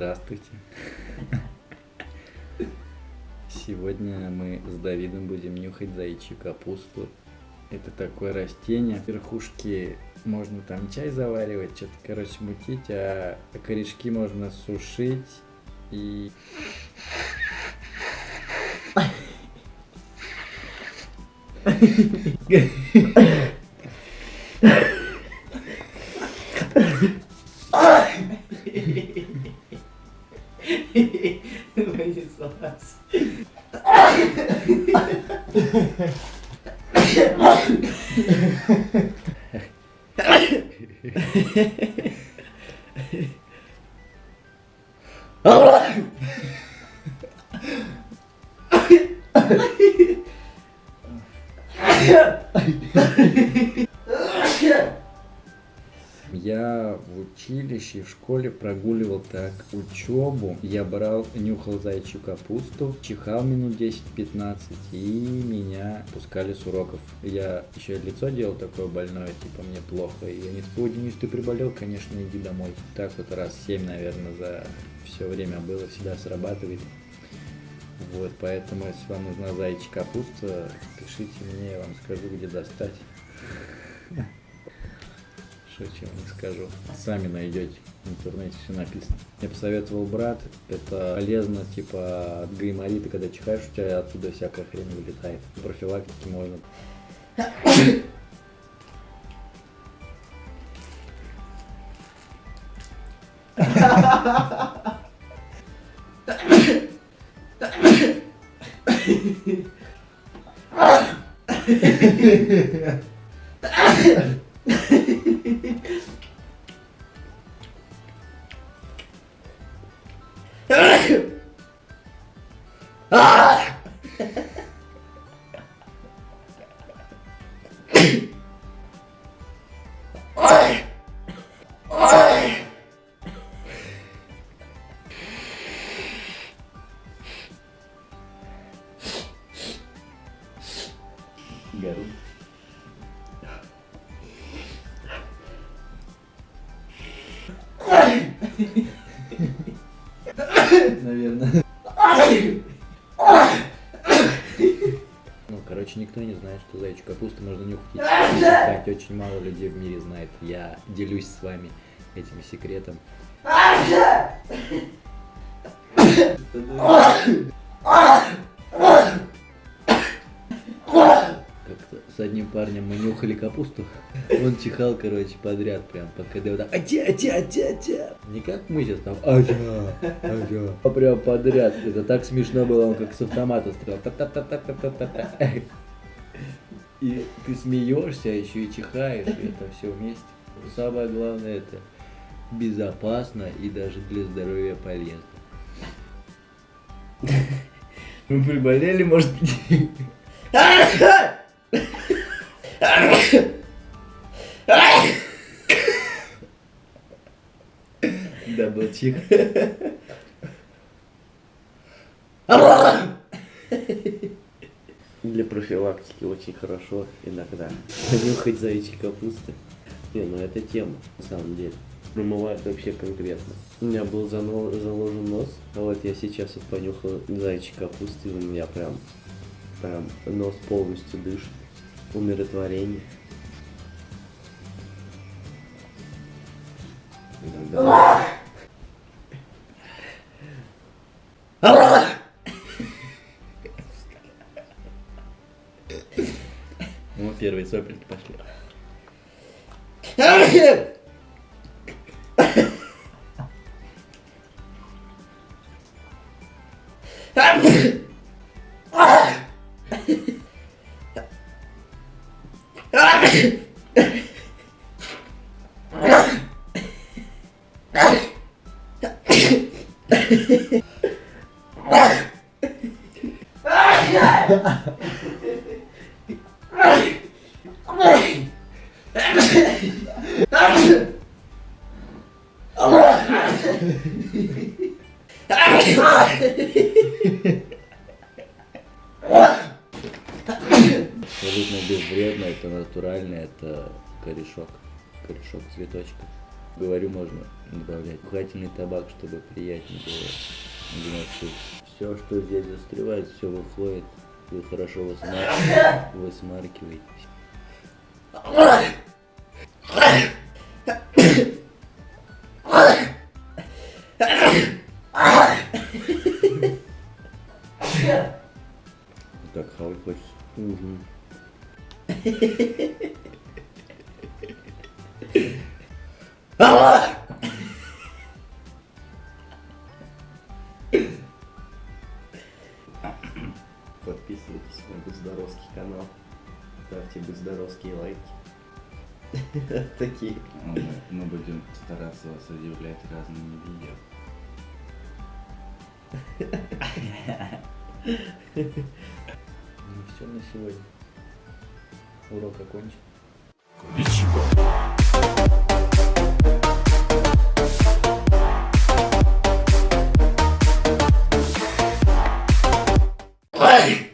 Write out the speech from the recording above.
Здравствуйте. Сегодня мы с Давидом будем нюхать заячью капусту. Это такое растение. Верхушки можно там чай заваривать, что-то, короче, мутить, а корешки можно сушить и... Понеслась. Я в училище, в школе прогуливал так учебу. Я нюхал заячью капусту, чихал минут 10-15, и меня пускали с уроков. Я еще лицо делал такое больное, типа мне плохо. И они такие: Денис, ты приболел, конечно, иди домой. Так вот раз 7, наверное, за все время было, всегда срабатывает. Вот, поэтому, если вам нужна заячья капуста, пишите мне, я вам скажу, где достать. Что вам не скажу. Сами найдете, в интернете все написано. Мне посоветовал брат, это полезно, типа, от гайморита, когда чихаешь, у тебя отсюда всякая хрень вылетает. Профилактики можно. Гору. Наверное. Ну, короче, никто не знает, что заячью капусту можно нюхать и чихать. Очень мало людей в мире знает. Я делюсь с вами этим секретом. Как-то с одним парнем мы нюхали капусту. Он чихал, короче, подряд прям, когда вот так атя. Не как мы сейчас там атя, а прям подряд. Это так смешно было, он как с автомата стрелял. Та-та-та-та-та-та-та. И ты смеешься, еще и чихаешь, и это все вместе. Самое главное, это безопасно и даже для здоровья полезно. Вы приболели, может? Даблчих. Для профилактики очень хорошо иногда нюхать заячьи капусты. Не, ну это тема, на самом деле. Промывает вообще конкретно. У меня был заложен нос, а вот я сейчас вот понюхал заячьи капусты, и у меня прям нос полностью дышит. Умиротворение. Иногда. Ну, первые сопельки пошли. Абсолютно безвредно, это натурально, это корешок цветочка. Говорю, можно добавлять курительный табак, чтобы приятнее было. Все, что здесь застревает, все выходит. Вы хорошо высмаркиваете. Так, хавать хочется. Угу. Подписывайтесь на Бездоровский канал. Ставьте бездоровские лайки. Такие. Мы будем стараться вас удивлять разными видео. Ну все на сегодня. Урок окончен. Ай!